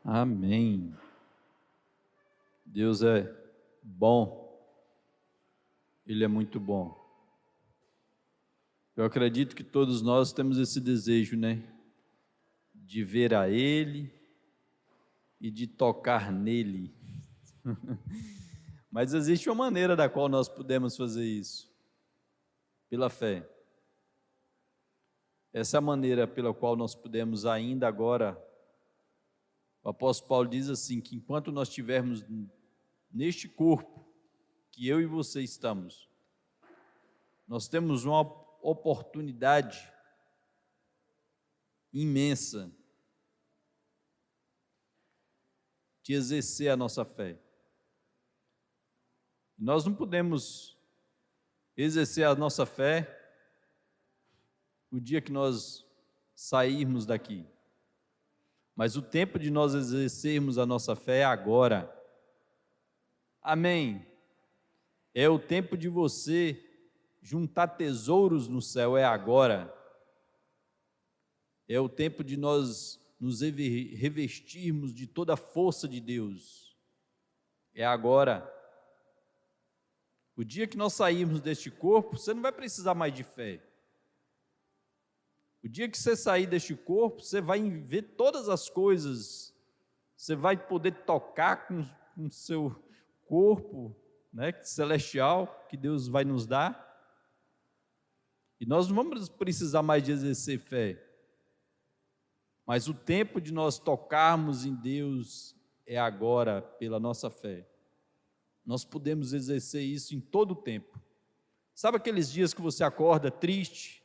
Amém. Deus é bom, Ele é muito bom. Eu acredito que todos nós temos esse desejo, né? De ver a Ele e de tocar nele. Mas existe uma maneira da qual nós podemos fazer isso, pela fé. Essa é a maneira pela qual nós podemos ainda agora. O apóstolo Paulo diz assim, que enquanto nós estivermos neste corpo, que eu e você estamos, nós temos uma oportunidade imensa de exercer a nossa fé. Nós não podemos exercer a nossa fé o dia que nós sairmos daqui. Mas o tempo de nós exercermos a nossa fé é agora. Amém. É o tempo de você juntar tesouros no céu, é agora. É o tempo de nós nos revestirmos de toda a força de Deus. É agora. O dia que nós sairmos deste corpo, você não vai precisar mais de fé. O dia que você sair deste corpo, você vai ver todas as coisas, você vai poder tocar com o seu corpo, né, celestial, que Deus vai nos dar. E nós não vamos precisar mais de exercer fé. Mas o tempo de nós tocarmos em Deus é agora, pela nossa fé. Nós podemos exercer isso em todo o tempo. Sabe aqueles dias que você acorda triste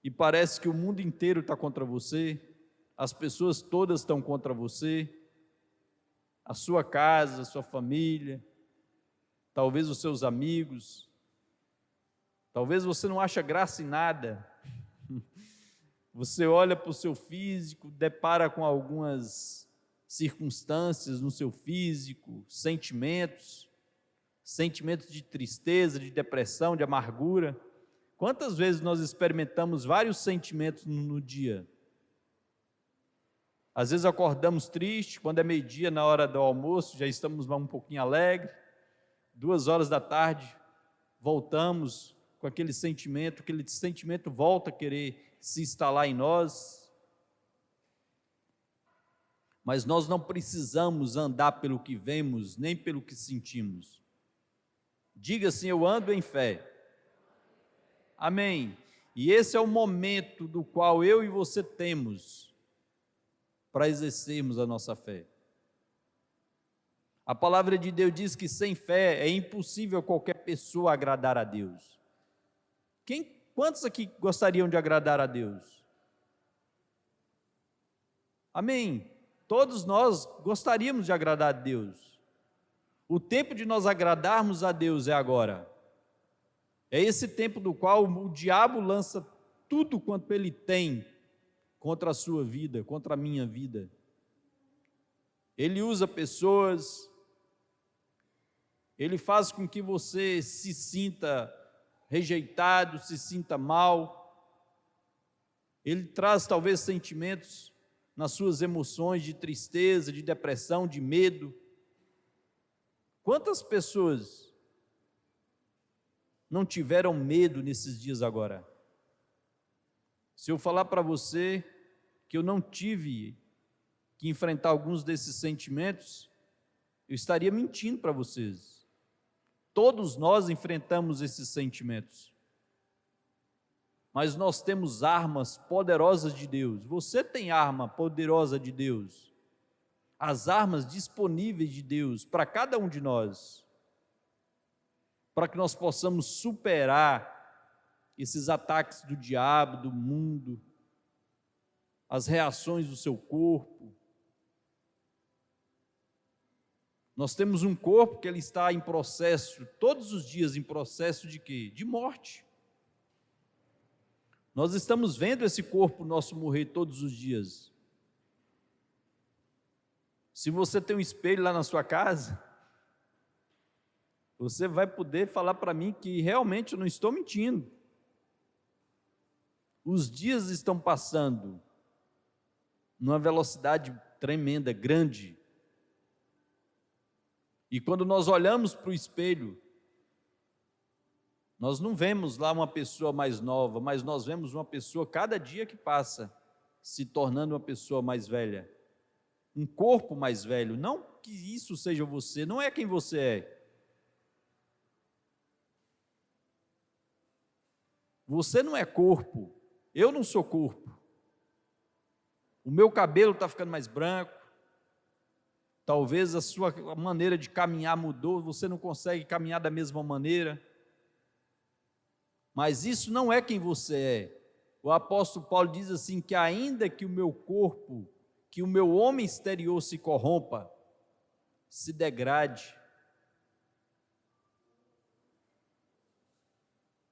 e parece que o mundo inteiro está contra você, as pessoas todas estão contra você, a sua casa, a sua família, talvez os seus amigos, talvez você não acha graça em nada, você olha para o seu físico, depara com algumas circunstâncias no seu físico, sentimentos de tristeza, de depressão, de amargura. Quantas vezes nós experimentamos vários sentimentos no dia? Às vezes acordamos tristes, quando é meio-dia, na hora do almoço, já estamos um pouquinho alegres. 2 horas da tarde, voltamos com aquele sentimento volta a querer se instalar em nós. Mas nós não precisamos andar pelo que vemos, nem pelo que sentimos. Diga assim, eu ando em fé. Amém. E esse é o momento do qual eu e você temos para exercermos a nossa fé. A palavra de Deus diz que sem fé é impossível qualquer pessoa agradar a Deus. Quantos aqui gostariam de agradar a Deus? Amém. Todos nós gostaríamos de agradar a Deus. O tempo de nós agradarmos a Deus é agora. É esse tempo do qual o diabo lança tudo quanto ele tem contra a sua vida, contra a minha vida. Ele usa pessoas, ele faz com que você se sinta rejeitado, se sinta mal. Ele traz talvez sentimentos nas suas emoções de tristeza, de depressão, de medo. Quantas pessoas não tiveram medo nesses dias agora? Se eu falar para você que eu não tive que enfrentar alguns desses sentimentos, eu estaria mentindo para vocês. Todos nós enfrentamos esses sentimentos. Mas nós temos armas poderosas de Deus. Você tem arma poderosa de Deus. As armas disponíveis de Deus para cada um de nós. Para que nós possamos superar esses ataques do diabo, do mundo, as reações do seu corpo. Nós temos um corpo que ele está em processo, todos os dias em processo de quê? De morte. Nós estamos vendo esse corpo nosso morrer todos os dias. Se você tem um espelho lá na sua casa, você vai poder falar para mim que realmente eu não estou mentindo. Os dias estão passando numa velocidade tremenda, grande. E quando nós olhamos para o espelho, nós não vemos lá uma pessoa mais nova, mas nós vemos uma pessoa, cada dia que passa, se tornando uma pessoa mais velha. Um corpo mais velho. Não que isso seja você, não é quem você é. Você não é corpo, eu não sou corpo. O meu cabelo está ficando mais branco, talvez a sua maneira de caminhar mudou, você não consegue caminhar da mesma maneira, mas isso não é quem você é. O apóstolo Paulo diz assim, que ainda que o meu corpo, que o meu homem exterior se corrompa, se degrade,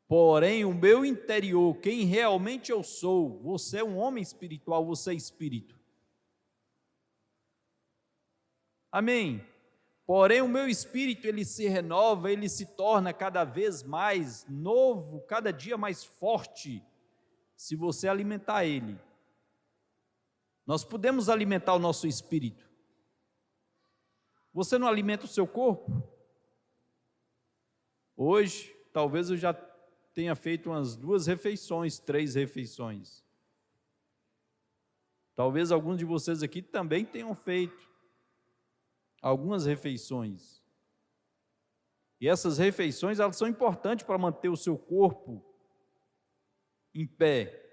porém o meu interior, quem realmente eu sou, você é um homem espiritual, você é espírito. Amém? Porém o meu espírito, ele se renova, ele se torna cada vez mais novo, cada dia mais forte, se você alimentar ele. Nós podemos alimentar o nosso espírito. Você não alimenta o seu corpo? Hoje, talvez eu já tenha feito umas 2 refeições, 3 refeições. Talvez alguns de vocês aqui também tenham feito algumas refeições. E essas refeições, elas são importantes para manter o seu corpo em pé,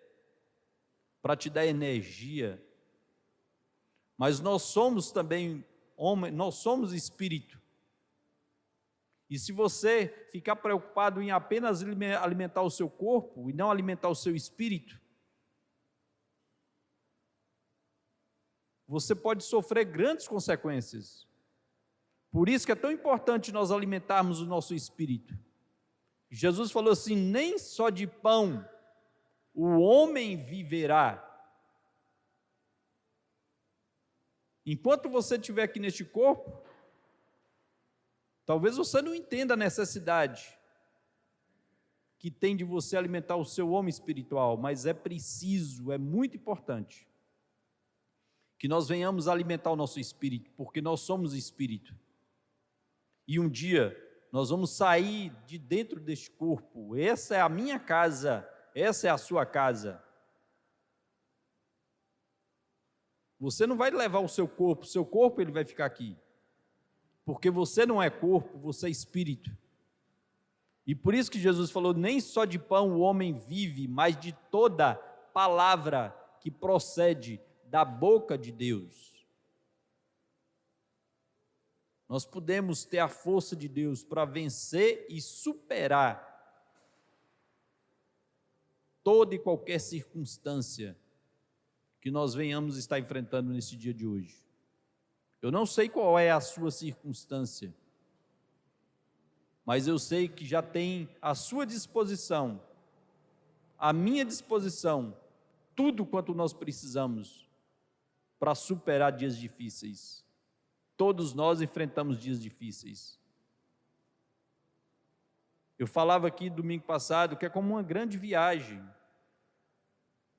para te dar energia. Mas nós somos também homem, nós somos espírito. E se você ficar preocupado em apenas alimentar o seu corpo e não alimentar o seu espírito, você pode sofrer grandes consequências. Por isso que é tão importante nós alimentarmos o nosso espírito. Jesus falou assim, nem só de pão o homem viverá. Enquanto você estiver aqui neste corpo, talvez você não entenda a necessidade que tem de você alimentar o seu homem espiritual, mas é preciso, é muito importante que nós venhamos alimentar o nosso espírito, porque nós somos espírito. E um dia nós vamos sair de dentro deste corpo. Essa é a minha casa, essa é a sua casa. Você não vai levar o seu corpo ele vai ficar aqui. Porque você não é corpo, você é espírito. E por isso que Jesus falou, nem só de pão o homem vive, mas de toda palavra que procede da boca de Deus. Nós podemos ter a força de Deus para vencer e superar toda e qualquer circunstância que nós venhamos estar enfrentando nesse dia de hoje. Eu não sei qual é a sua circunstância, mas eu sei que já tem à sua disposição, à minha disposição, tudo quanto nós precisamos para superar dias difíceis. Todos nós enfrentamos dias difíceis. Eu falava aqui domingo passado que é como uma grande viagem.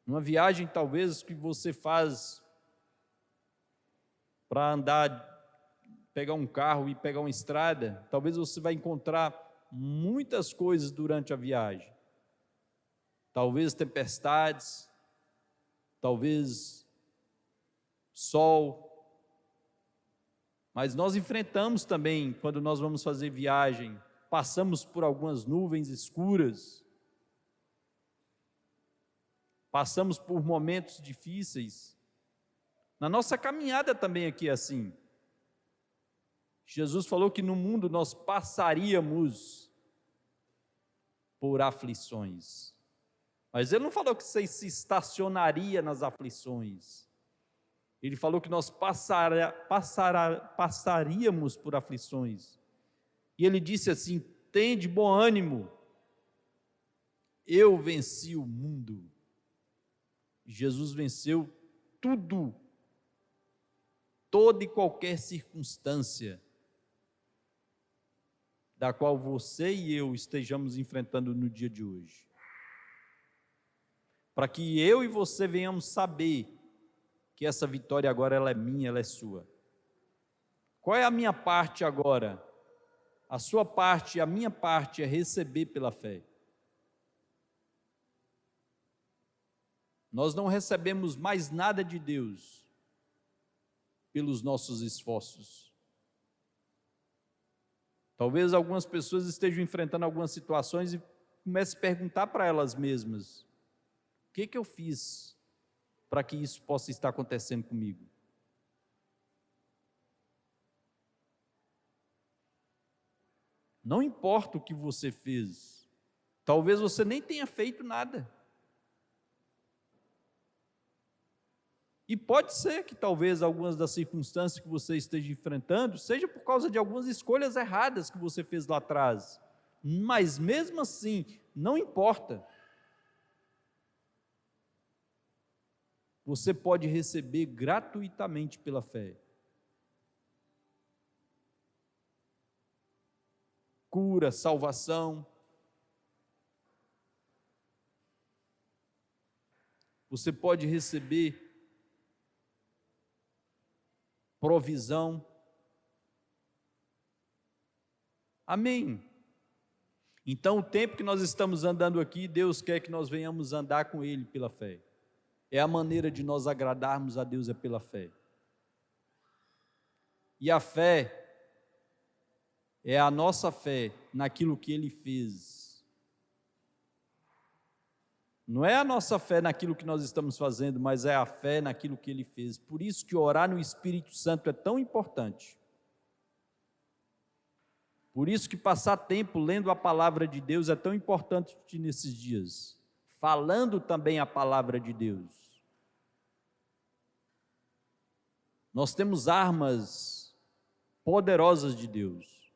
Uma viagem talvez que você faz para andar, pegar um carro e pegar uma estrada, talvez você vai encontrar muitas coisas durante a viagem. Talvez tempestades, talvez sol. Mas nós enfrentamos também, quando nós vamos fazer viagem, passamos por algumas nuvens escuras, passamos por momentos difíceis. Na nossa caminhada também aqui é assim. Jesus falou que no mundo nós passaríamos por aflições. Mas ele não falou que você se estacionaria nas aflições. Ele falou que nós passaríamos por aflições. E ele disse assim, tende bom ânimo, eu venci o mundo. Jesus venceu tudo, toda e qualquer circunstância da qual você e eu estejamos enfrentando no dia de hoje. Para que eu e você venhamos saber que essa vitória agora ela é minha, ela é sua. Qual é a minha parte agora? A sua parte e a minha parte é receber pela fé. Nós não recebemos mais nada de Deus pelos nossos esforços. Talvez algumas pessoas estejam enfrentando algumas situações e comecem a perguntar para elas mesmas: o que eu fiz para que isso possa estar acontecendo comigo? Não importa o que você fez, talvez você nem tenha feito nada. E pode ser que talvez algumas das circunstâncias que você esteja enfrentando seja por causa de algumas escolhas erradas que você fez lá atrás. Mas mesmo assim, não importa. Você pode receber gratuitamente pela fé. Cura, salvação. Você pode receber provisão. Amém. Então, o tempo que nós estamos andando aqui, Deus quer que nós venhamos andar com Ele pela fé. É a maneira de nós agradarmos a Deus, é pela fé. E a fé é a nossa fé naquilo que Ele fez. Não é a nossa fé naquilo que nós estamos fazendo, mas é a fé naquilo que Ele fez. Por isso que orar no Espírito Santo é tão importante. Por isso que passar tempo lendo a palavra de Deus é tão importante nesses dias. Falando também a palavra de Deus. Nós temos armas poderosas de Deus.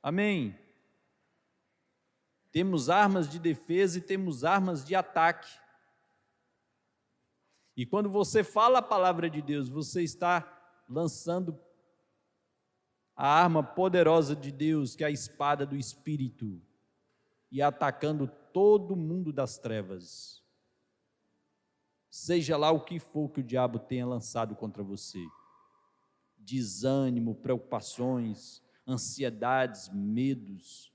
Amém. Temos armas de defesa e temos armas de ataque. E quando você fala a palavra de Deus, você está lançando a arma poderosa de Deus, que é a espada do Espírito, e atacando todo mundo das trevas. Seja lá o que for que o diabo tenha lançado contra você. Desânimo, preocupações, ansiedades, medos.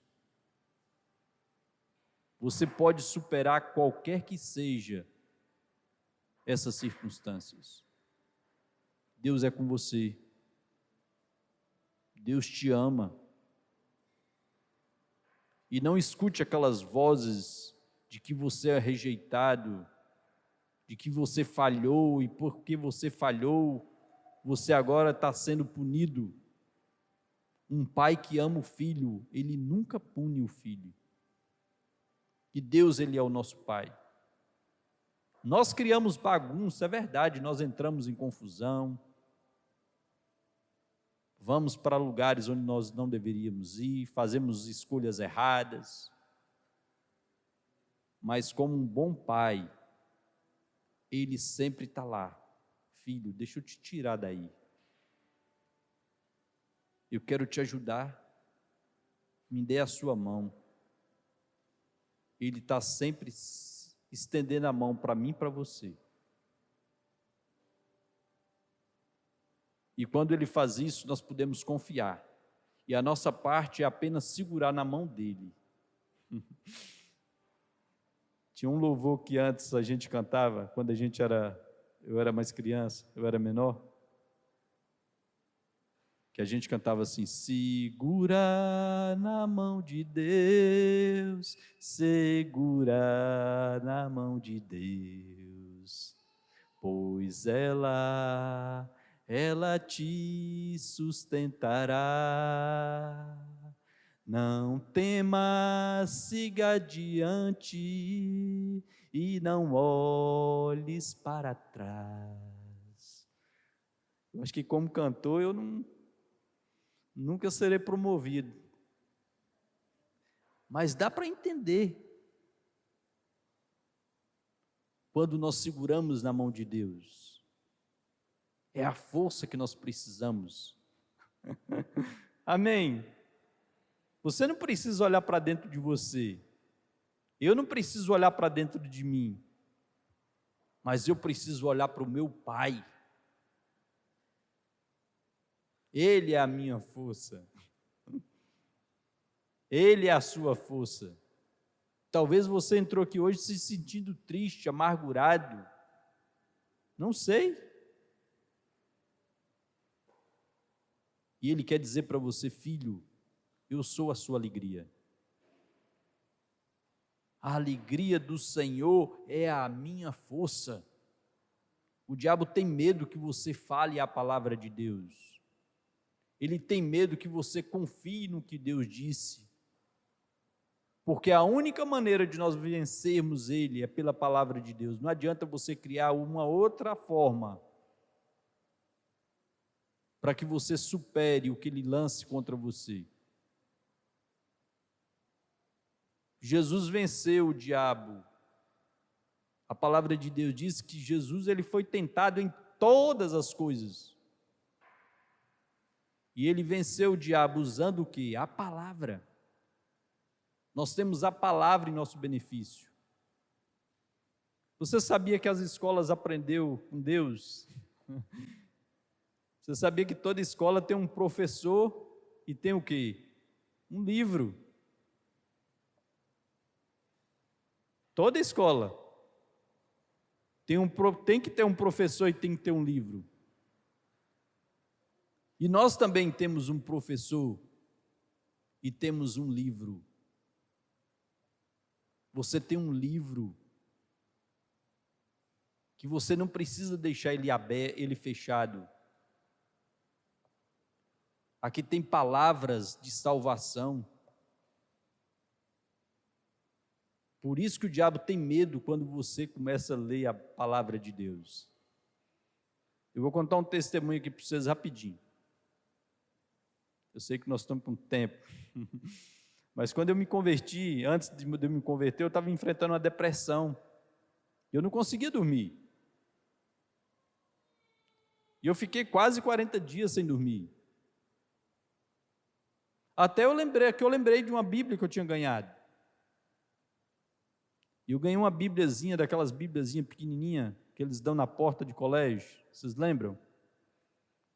Você pode superar qualquer que seja essas circunstâncias. Deus é com você. Deus te ama. E não escute aquelas vozes de que você é rejeitado, de que você falhou e porque você falhou, você agora está sendo punido. Um pai que ama o filho, ele nunca pune o filho. E Deus, Ele é o nosso Pai. Nós criamos bagunça, é verdade, nós entramos em confusão, vamos para lugares onde nós não deveríamos ir, fazemos escolhas erradas, mas como um bom pai, Ele sempre está lá. Filho, deixa eu te tirar daí. Eu quero te ajudar, me dê a sua mão. Ele está sempre estendendo a mão para mim e para você. E quando Ele faz isso, nós podemos confiar. E a nossa parte é apenas segurar na mão dEle. Tinha um louvor que antes a gente cantava, quando eu era mais criança, eu era menor, que a gente cantava assim: segura na mão de Deus, segura na mão de Deus, pois ela te sustentará. Não temas, siga adiante e não olhes para trás. Eu acho que como cantor eu nunca serei promovido. Mas dá para entender. Quando nós seguramos na mão de Deus, é a força que nós precisamos. Amém? Você não precisa olhar para dentro de você. Eu não preciso olhar para dentro de mim. mas eu preciso olhar para o meu Pai. Ele é a minha força. Ele é a sua força. Talvez você entrou aqui hoje se sentindo triste, amargurado. Não sei. E Ele quer dizer para você, filho, eu sou a sua alegria. A alegria do Senhor é a minha força. O diabo tem medo que você fale a palavra de Deus. Ele tem medo que você confie no que Deus disse. Porque a única maneira de nós vencermos ele é pela palavra de Deus. Não adianta você criar uma outra forma para que você supere o que ele lance contra você. Jesus venceu o diabo. A palavra de Deus diz que Jesus ele foi tentado em todas as coisas. E ele venceu o diabo usando o quê? A palavra. Nós temos a palavra em nosso benefício. Você sabia que as escolas aprendeu com Deus? Você sabia que toda escola tem um professor e tem o quê? Um livro. Toda escola tem que ter um professor e tem que ter um livro. E nós também temos um professor e temos um livro. Você tem um livro que você não precisa deixar ele aberto, ele fechado. Aqui tem palavras de salvação. Por isso que o diabo tem medo quando você começa a ler a palavra de Deus. Eu vou contar um testemunho aqui para vocês rapidinho. Eu sei que nós estamos com tempo. Mas quando eu me converti, antes de eu me converter, eu estava enfrentando uma depressão. Eu não conseguia dormir. E eu fiquei quase 40 dias sem dormir. Até eu lembrei de uma Bíblia que eu tinha ganhado. E eu ganhei uma Bíbliazinha, daquelas Bíbliazinhas pequenininha que eles dão na porta de colégio. Vocês lembram?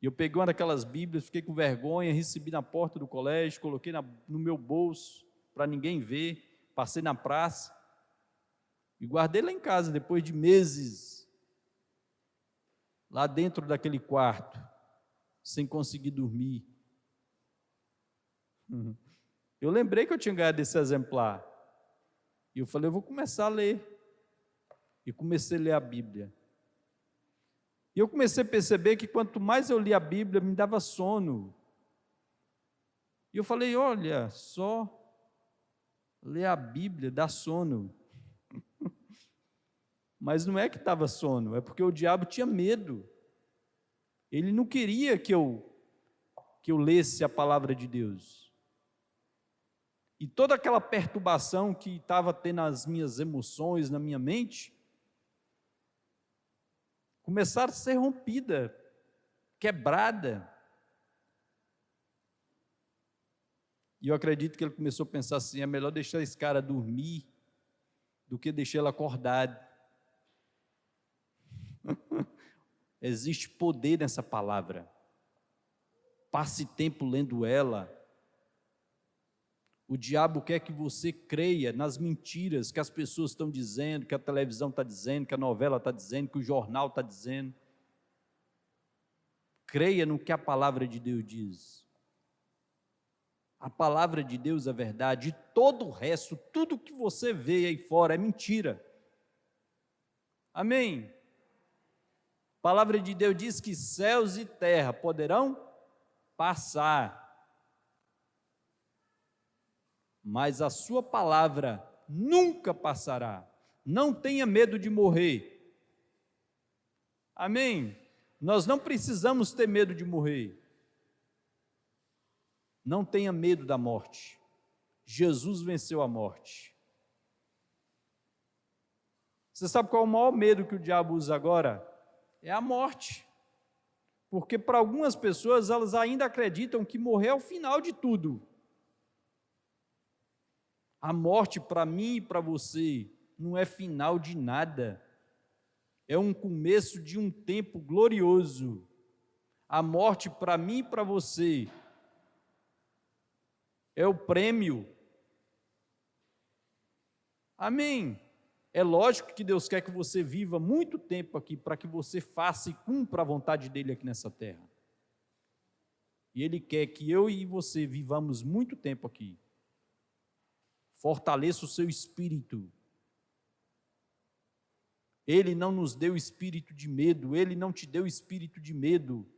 E eu peguei uma daquelas Bíblias, fiquei com vergonha, recebi na porta do colégio, coloquei no meu bolso para ninguém ver, passei na praça e guardei lá em casa depois de meses, lá dentro daquele quarto, sem conseguir dormir. Eu lembrei que eu tinha ganhado esse exemplar e eu falei, eu vou começar a ler. E comecei a ler a Bíblia. E eu comecei a perceber que quanto mais eu lia a Bíblia, me dava sono. E eu falei, olha, só ler a Bíblia dá sono. Mas não é que dava sono, é porque o diabo tinha medo. Ele não queria que eu lesse a palavra de Deus. E toda aquela perturbação que estava tendo nas minhas emoções, na minha mente, começaram a ser rompida, quebrada. E eu acredito que ele começou a pensar assim, é melhor deixar esse cara dormir do que deixar ele acordado. Existe poder nessa palavra. Passe tempo lendo ela. O diabo quer que você creia nas mentiras que as pessoas estão dizendo, que a televisão está dizendo, que a novela está dizendo, que o jornal está dizendo. Creia no que a palavra de Deus diz. A palavra de Deus é verdade, e todo o resto, tudo que você vê aí fora é mentira. Amém? A palavra de Deus diz que céus e terra poderão passar, mas a sua palavra nunca passará. Não tenha medo de morrer. Amém? Nós não precisamos ter medo de morrer. Não tenha medo da morte. Jesus venceu a morte. Você sabe qual é o maior medo que o diabo usa agora? É a morte. Porque para algumas pessoas, elas ainda acreditam que morrer é o final de tudo. A morte para mim e para você não é final de nada. é um começo de um tempo glorioso. A morte para mim e para você é o prêmio. Amém. É lógico que Deus quer que você viva muito tempo aqui para que você faça e cumpra a vontade dele aqui nessa terra. E Ele quer que eu e você vivamos muito tempo aqui. Fortaleça o seu espírito. Ele não nos deu espírito de medo, Ele não te deu espírito de medo.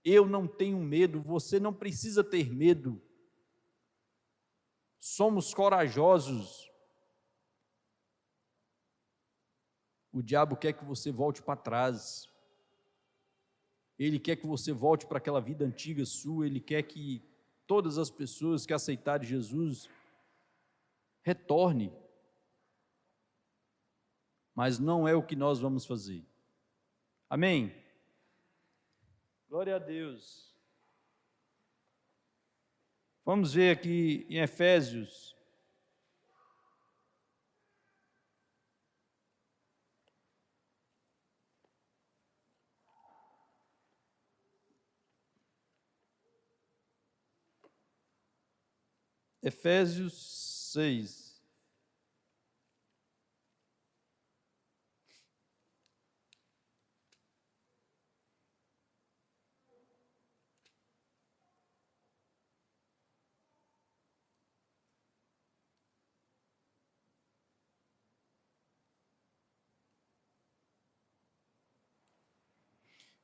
Eu não tenho medo, você não precisa ter medo. Somos corajosos. O diabo quer que você volte para trás. Ele quer que você volte para aquela vida antiga sua. Ele quer que todas as pessoas que aceitarem Jesus retornem. Mas não é o que nós vamos fazer. Amém? Glória a Deus. Vamos ver aqui em Efésios. Efésios 6.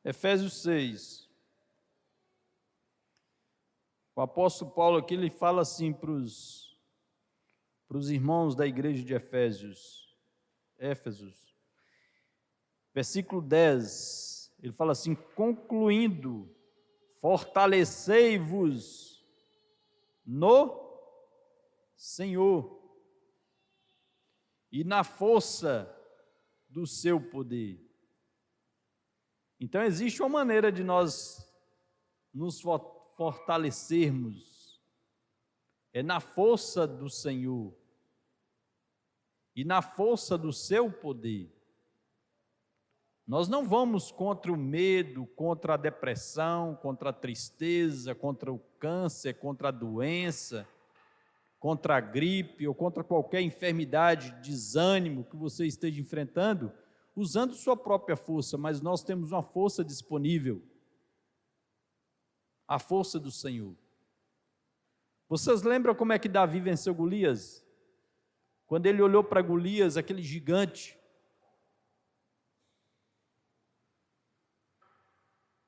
Efésios 6. O apóstolo Paulo aqui, ele fala assim para os irmãos da igreja de Éfesos, versículo 10, ele fala assim: concluindo, fortalecei-vos no Senhor e na força do seu poder. Então existe uma maneira de nós nos fortalecermos, é na força do Senhor e na força do seu poder. Nós não vamos contra o medo, contra a depressão, contra a tristeza, contra o câncer, contra a doença, contra a gripe ou contra qualquer enfermidade, desânimo que você esteja enfrentando, usando sua própria força, mas nós temos uma força disponível, a força do Senhor. Vocês lembram como é que Davi venceu Golias? Quando ele olhou para Golias, aquele gigante,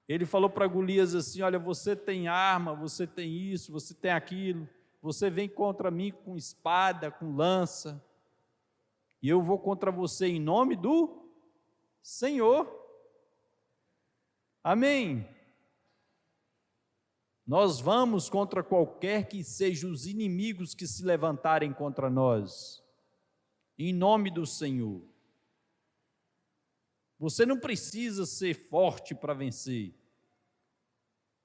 ele falou para Golias assim: olha, você tem arma, você tem isso, você tem aquilo, você vem contra mim com espada, com lança, e eu vou contra você em nome do Senhor. Amém. Nós vamos contra qualquer que sejam os inimigos que se levantarem contra nós, em nome do Senhor. Você não precisa ser forte para vencer.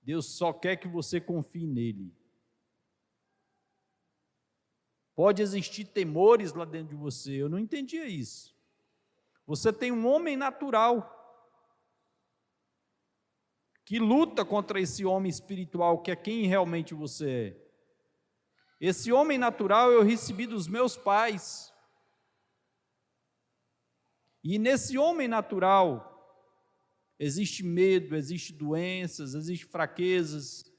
Deus só quer que você confie nele. Pode existir temores lá dentro de você, eu não entendia isso. Você tem um homem natural que luta contra esse homem espiritual, que é quem realmente você é. Esse homem natural eu recebi dos meus pais. E nesse homem natural existe medo, existe doenças, existe fraquezas.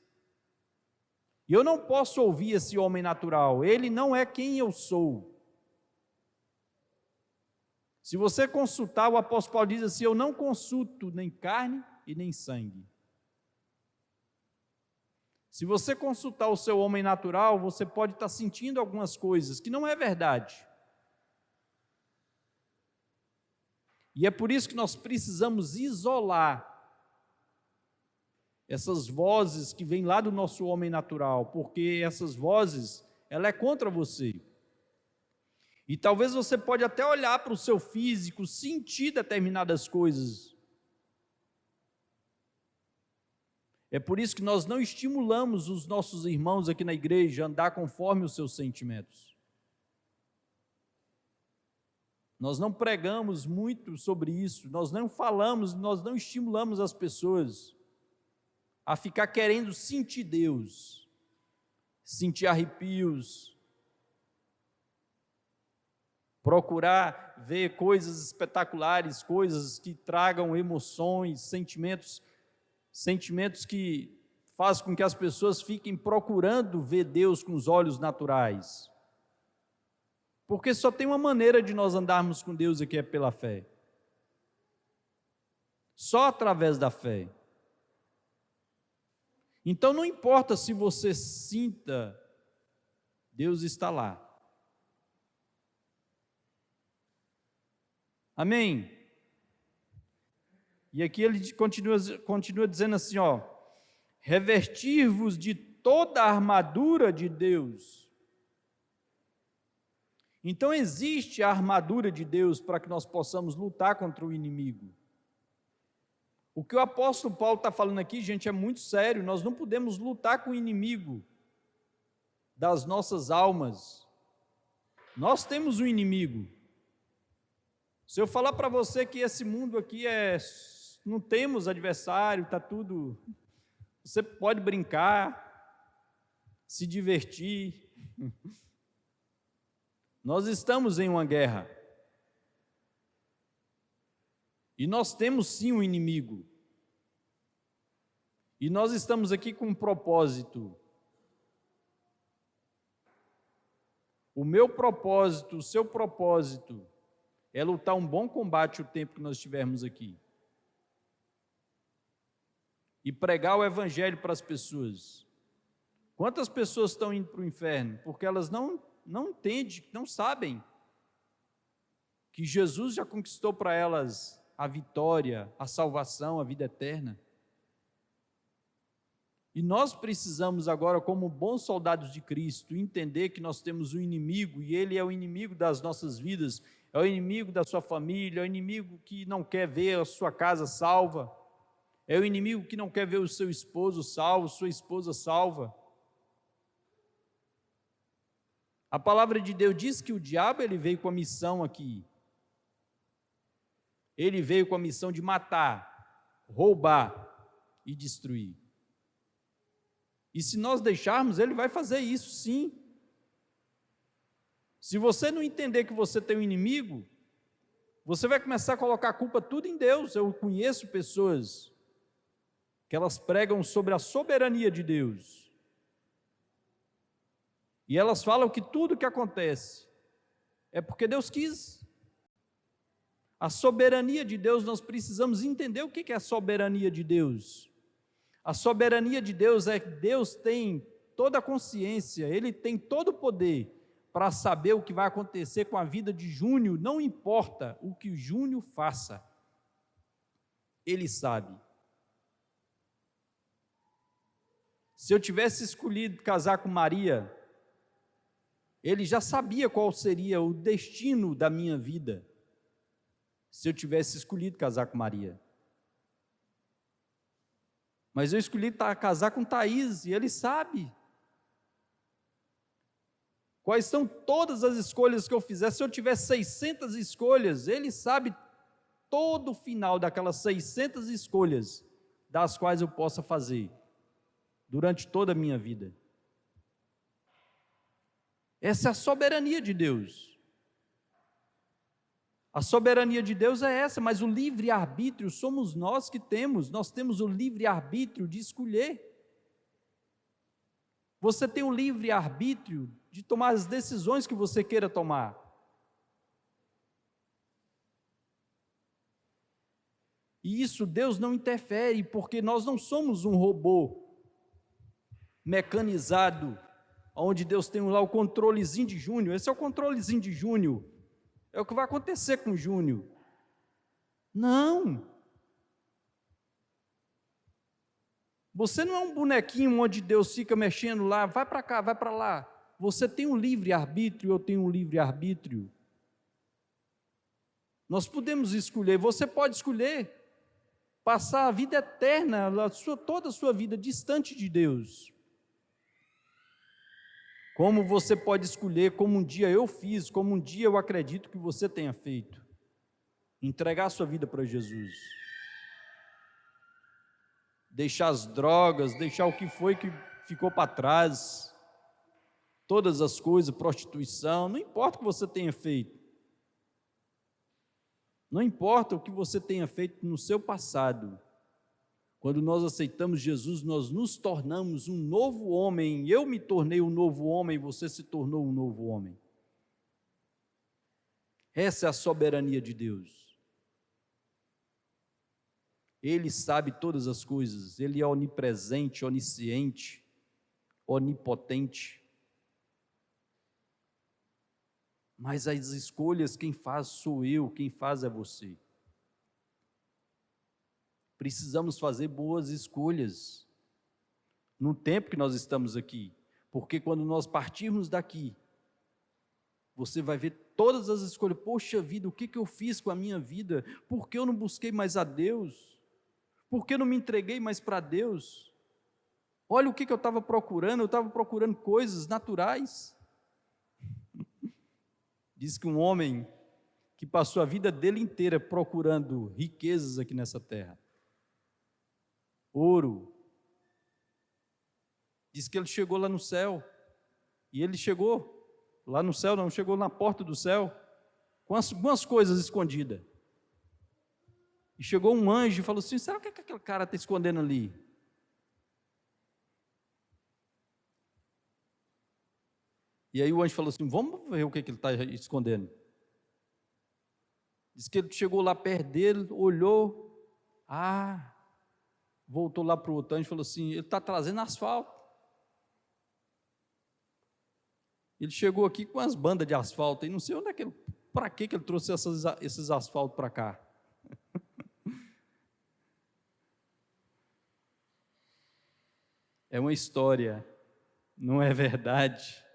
E eu não posso ouvir esse homem natural, ele não é quem eu sou. Se você consultar, o apóstolo Paulo diz assim: eu não consulto nem carne e nem sangue. Se você consultar o seu homem natural, você pode estar sentindo algumas coisas que não é verdade. E é por isso que nós precisamos isolar essas vozes que vêm lá do nosso homem natural, porque essas vozes, ela é contra você. E talvez você pode até olhar para o seu físico, sentir determinadas coisas. É por isso que nós não estimulamos os nossos irmãos aqui na igreja a andar conforme os seus sentimentos. Nós não pregamos muito sobre isso, nós não falamos, nós não estimulamos as pessoas a ficar querendo sentir Deus, sentir arrepios, procurar ver coisas espetaculares, coisas que tragam emoções, sentimentos que fazem com que as pessoas fiquem procurando ver Deus com os olhos naturais. Porque só tem uma maneira de nós andarmos com Deus aqui, é pela fé. Só através da fé. Então não importa se você sinta, Deus está lá. Amém? E aqui ele continua dizendo assim, ó, revestir-vos de toda a armadura de Deus. Então existe a armadura de Deus para que nós possamos lutar contra o inimigo. O que o apóstolo Paulo está falando aqui, gente, é muito sério. Nós não podemos lutar com o inimigo das nossas almas. Nós temos um inimigo. Se eu falar para você que esse mundo aqui não temos adversário, está tudo... Você pode brincar, se divertir. Nós estamos em uma guerra. E nós temos sim um inimigo. E nós estamos aqui com um propósito. O meu propósito, o seu propósito, é lutar um bom combate o tempo que nós estivermos aqui. E pregar o evangelho para as pessoas. Quantas pessoas estão indo para o inferno? Porque elas não entendem, não sabem que Jesus já conquistou para elas a vitória, a salvação, a vida eterna. E nós precisamos agora, como bons soldados de Cristo, entender que nós temos um inimigo, e ele é o inimigo das nossas vidas, é o inimigo da sua família, é o inimigo que não quer ver a sua casa salva, é o inimigo que não quer ver o seu esposo salvo, sua esposa salva. A palavra de Deus diz que o diabo ele veio com a missão aqui. Ele veio com a missão de matar, roubar e destruir. E se nós deixarmos, ele vai fazer isso sim. Se você não entender que você tem um inimigo, você vai começar a colocar a culpa tudo em Deus. Eu conheço pessoas que elas pregam sobre a soberania de Deus. E elas falam que tudo que acontece é porque Deus quis. A soberania de Deus, nós precisamos entender o que é a soberania de Deus. A soberania de Deus é que Deus tem toda a consciência, Ele tem todo o poder para saber o que vai acontecer com a vida de Júnior, não importa o que o Júnior faça, Ele sabe. Se eu tivesse escolhido casar com Maria, Ele já sabia qual seria o destino da minha vida, se eu tivesse escolhido casar com Maria. Mas eu escolhi casar com Thaís, e Ele sabe quais são todas as escolhas que eu fizer. Se eu tiver 600 escolhas, Ele sabe todo o final daquelas 600 escolhas, das quais eu possa fazer, durante toda a minha vida. Essa é a soberania de Deus. A soberania de Deus é essa, mas o livre-arbítrio somos nós que temos. Nós temos o livre-arbítrio de escolher. Você tem o livre-arbítrio de tomar as decisões que você queira tomar. E isso Deus não interfere, porque nós não somos um robô mecanizado, onde Deus tem lá o controlezinho de Júnior. Esse é o controlezinho de Júnior. É o que vai acontecer com Júnior. Não. Você não é um bonequinho onde Deus fica mexendo lá, vai para cá, vai para lá. Você tem um livre-arbítrio, eu tenho um livre-arbítrio. Nós podemos escolher, você pode escolher passar a vida eterna, toda a sua vida distante de Deus. Como você pode escolher, como um dia eu fiz, como um dia eu acredito que você tenha feito. Entregar a sua vida para Jesus. Deixar as drogas, deixar o que foi que ficou para trás. Todas as coisas, prostituição, não importa o que você tenha feito. Não importa o que você tenha feito no seu passado. Quando nós aceitamos Jesus, nós nos tornamos um novo homem. Eu me tornei um novo homem, você se tornou um novo homem. Essa é a soberania de Deus. Ele sabe todas as coisas, Ele é onipresente, onisciente, onipotente. Mas as escolhas quem faz sou eu, quem faz é você. Precisamos fazer boas escolhas no tempo que nós estamos aqui, porque quando nós partirmos daqui, você vai ver todas as escolhas. Poxa vida, o que eu fiz com a minha vida? Por que eu não busquei mais a Deus? Por que eu não me entreguei mais para Deus? Olha o que eu estava procurando, eu estava procurando coisas naturais. Diz que um homem que passou a vida dele inteira procurando riquezas aqui nessa terra, ouro, diz que ele chegou lá no céu, e ele chegou lá no céu, não, chegou na porta do céu, com algumas coisas escondidas, e chegou um anjo e falou assim, será que aquele cara está escondendo ali? E aí o anjo falou assim, vamos ver o que ele está escondendo. Diz que ele chegou lá perto dele, olhou, voltou lá para o outro anjo e falou assim, ele está trazendo asfalto. Ele chegou aqui com as bandas de asfalto, e não sei onde é que ele, para que ele trouxe esses asfaltos para cá. É uma história, não é verdade,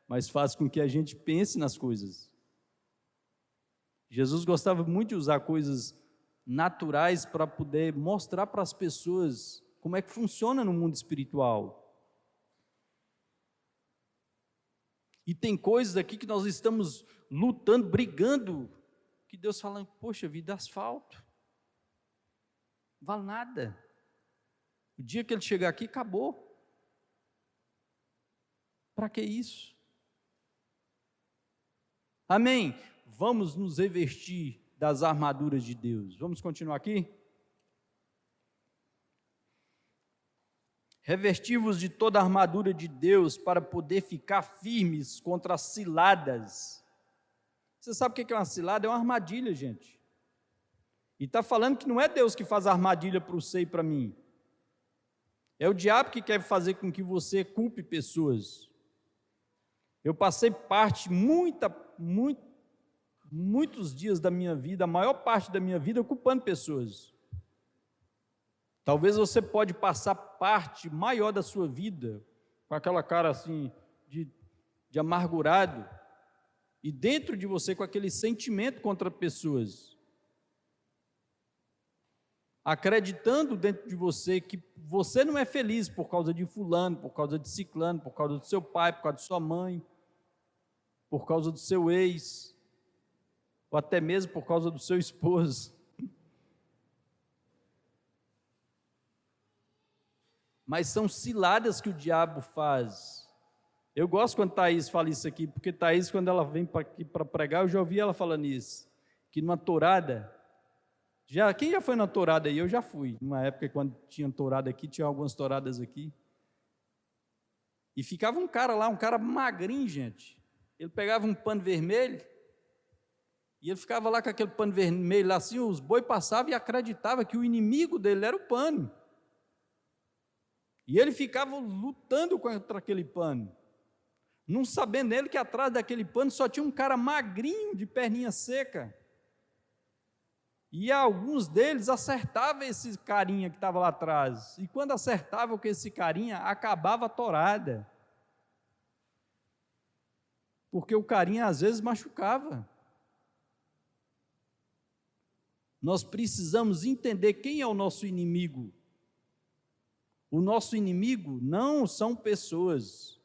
mas faz com que a gente pense nas coisas. Jesus gostava muito de usar coisas naturais para poder mostrar para as pessoas como é que funciona no mundo espiritual. E tem coisas aqui que nós estamos lutando, brigando, que Deus fala, poxa vida, asfalto, não vale nada. O dia que ele chegar aqui, acabou. Para que isso? Amém? Vamos nos revestir das armaduras de Deus. Vamos continuar aqui? Revestivos de toda a armadura de Deus para poder ficar firmes contra as ciladas. Você sabe o que é uma cilada? É uma armadilha, gente. E está falando que não é Deus que faz a armadilha para você e para mim. É o diabo que quer fazer com que você culpe pessoas. Eu passei muitos dias da minha vida, a maior parte da minha vida, culpando pessoas. Talvez você pode passar parte maior da sua vida com aquela cara assim de amargurado e dentro de você com aquele sentimento contra pessoas, acreditando dentro de você que você não é feliz por causa de fulano, por causa de ciclano, por causa do seu pai, por causa de sua mãe, por causa do seu ex, ou até mesmo por causa do seu esposo. Mas são ciladas que o diabo faz. Eu gosto quando Thaís fala isso aqui, porque Thaís, quando ela vem aqui para pregar, eu já ouvi ela falando isso, que numa tourada, quem já foi na tourada aí? Eu já fui, numa época quando tinha tourada aqui, tinha algumas touradas aqui, e ficava um cara lá, um cara magrinho, gente, ele pegava um pano vermelho, e ele ficava lá com aquele pano vermelho, lá assim, os boi passavam e acreditava que o inimigo dele era o pano. E ele ficava lutando contra aquele pano, não sabendo ele que atrás daquele pano só tinha um cara magrinho, de perninha seca. E alguns deles acertavam esse carinha que estava lá atrás. E quando acertavam com esse carinha, acabava a tourada. Porque o carinha às vezes machucava. Nós precisamos entender quem é o nosso inimigo. O nosso inimigo não são pessoas.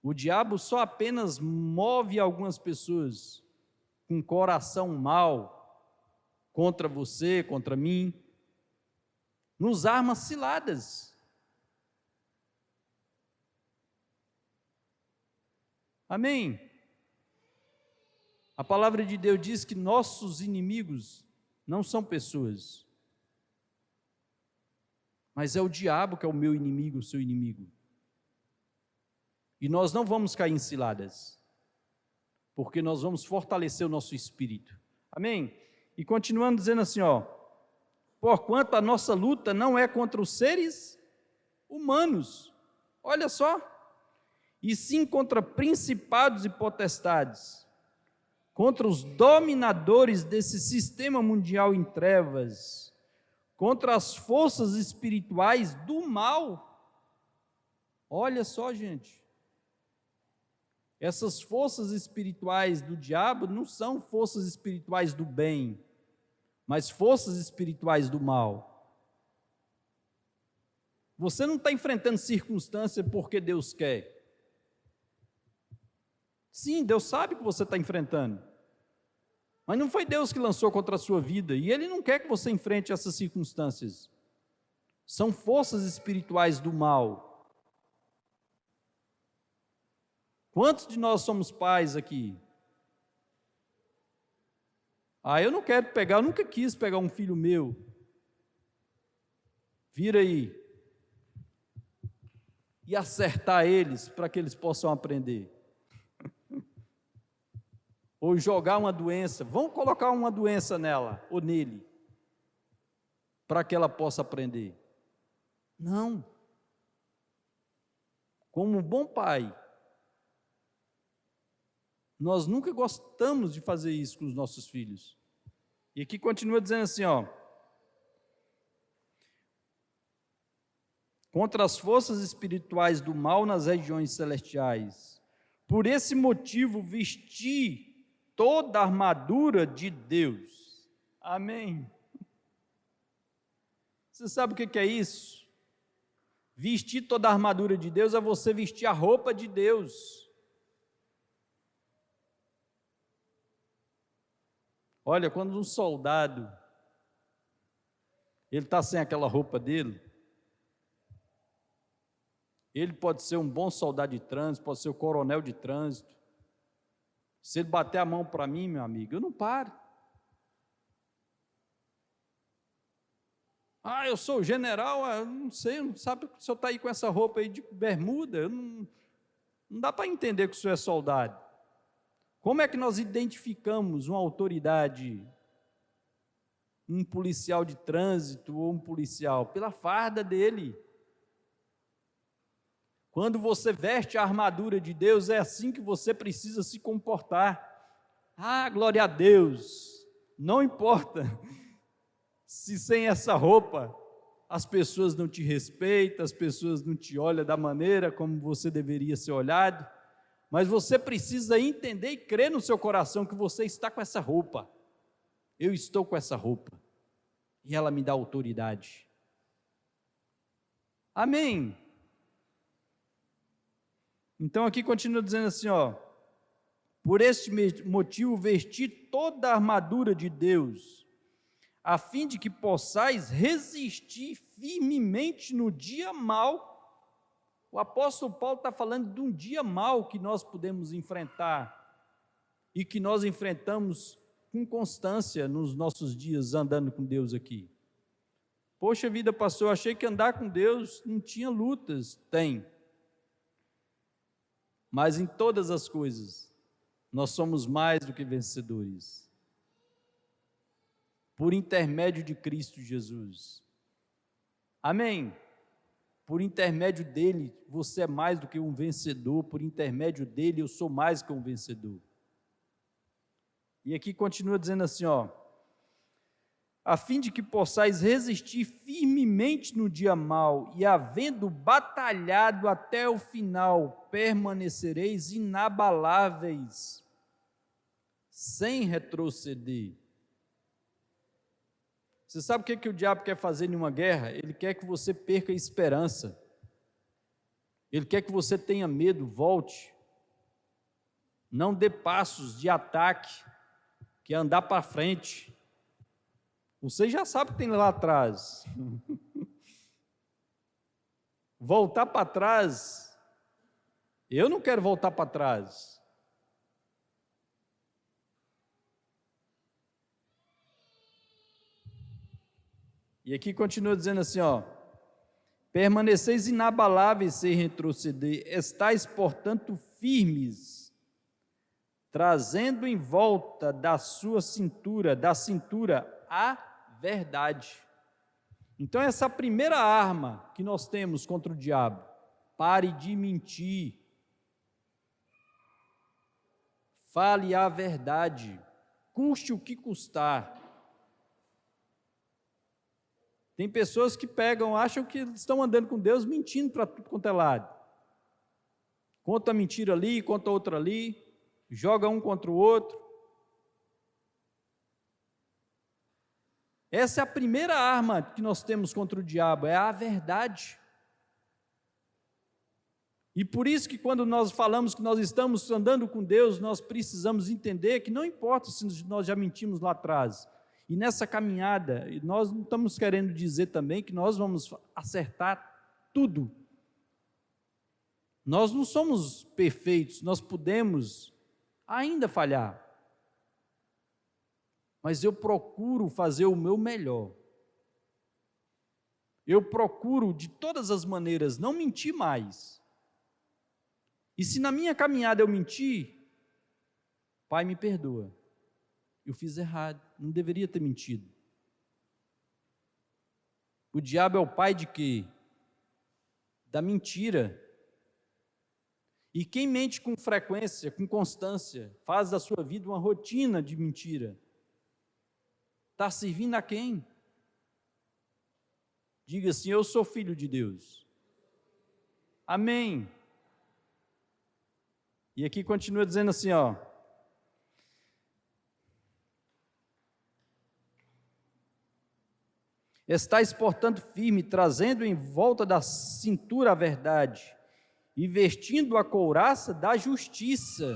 O diabo só apenas move algumas pessoas com coração mau contra você, contra mim, nos arma ciladas. Amém? A palavra de Deus diz que nossos inimigos não são pessoas, mas é o diabo que é o meu inimigo, o seu inimigo. E nós não vamos cair em ciladas, porque nós vamos fortalecer o nosso espírito. Amém? E continuando dizendo assim, porquanto a nossa luta não é contra os seres humanos, olha só, e sim contra principados e potestades, contra os dominadores desse sistema mundial em trevas, contra as forças espirituais do mal. Olha só, gente. Essas forças espirituais do diabo não são forças espirituais do bem, mas forças espirituais do mal. Você não está enfrentando circunstância porque Deus quer. Sim, Deus sabe que você está enfrentando, mas não foi Deus que lançou contra a sua vida, e Ele não quer que você enfrente essas circunstâncias. São forças espirituais do mal. Quantos de nós somos pais aqui? Eu não quero pegar, eu nunca quis pegar um filho meu. Vir aí e acertar eles para que eles possam aprender. Ou jogar uma doença, vamos colocar uma doença nela ou nele, para que ela possa aprender. Não. Como um bom pai, nós nunca gostamos de fazer isso com os nossos filhos. E aqui continua dizendo assim, contra as forças espirituais do mal nas regiões celestiais. Por esse motivo, vesti toda a armadura de Deus. Amém. Você sabe o que é isso? Vestir toda a armadura de Deus é você vestir a roupa de Deus. Olha, quando um soldado, ele está sem aquela roupa dele, ele pode ser um bom soldado de trânsito, pode ser o coronel de trânsito. Se ele bater a mão para mim, meu amigo, eu não paro. Eu sou o general, eu não sei, não sabe que o senhor está aí com essa roupa aí de bermuda, não dá para entender que o senhor é soldado. Como é que nós identificamos uma autoridade, um policial de trânsito ou um policial? Pela farda dele. Quando você veste a armadura de Deus, é assim que você precisa se comportar. Glória a Deus! Não importa se sem essa roupa as pessoas não te respeitam, as pessoas não te olham da maneira como você deveria ser olhado, mas você precisa entender e crer no seu coração que você está com essa roupa. Eu estou com essa roupa e ela me dá autoridade. Amém. Então aqui continua dizendo assim, por este motivo vesti toda a armadura de Deus, a fim de que possais resistir firmemente no dia mau. O apóstolo Paulo está falando de um dia mau que nós podemos enfrentar e que nós enfrentamos com constância nos nossos dias andando com Deus aqui. Poxa vida, pastor, eu achei que andar com Deus não tinha lutas. Tem. Mas em todas as coisas, nós somos mais do que vencedores. Por intermédio de Cristo Jesus. Amém? Por intermédio dele, você é mais do que um vencedor. Por intermédio dele, eu sou mais que um vencedor. E aqui continua dizendo assim, a fim de que possais resistir firmemente no dia mau, e havendo batalhado até o final, permanecereis inabaláveis, sem retroceder. Você sabe o que o diabo quer fazer em uma guerra? Ele quer que você perca a esperança. Ele quer que você tenha medo, volte. Não dê passos de ataque, que é andar para frente. Você já sabe o que tem lá atrás. Voltar para trás, eu não quero voltar para trás. E aqui continua dizendo assim, permaneceis inabaláveis sem retroceder, estais, portanto, firmes, trazendo em volta da cintura, a verdade. Então, essa primeira arma que nós temos contra o diabo, pare de mentir, fale a verdade, custe o que custar. Tem pessoas que acham que estão andando com Deus mentindo para tudo quanto é lado. Conta mentira ali, conta outra ali, joga um contra o outro. Essa é a primeira arma que nós temos contra o diabo, é a verdade. E por isso que quando nós falamos que nós estamos andando com Deus, nós precisamos entender que não importa se nós já mentimos lá atrás. E nessa caminhada, nós não estamos querendo dizer também que nós vamos acertar tudo. Nós não somos perfeitos, nós podemos ainda falhar. Mas eu procuro fazer o meu melhor. Eu procuro, de todas as maneiras, não mentir mais. E se na minha caminhada eu mentir, Pai, me perdoa. Eu fiz errado, não deveria ter mentido. O diabo é o pai de quê? Da mentira. E quem mente com frequência, com constância, faz da sua vida uma rotina de mentira, está servindo a quem? Diga assim, eu sou filho de Deus. Amém. E aqui continua dizendo assim, estais, portanto, firme, trazendo em volta da cintura a verdade, e vestindo a couraça da justiça.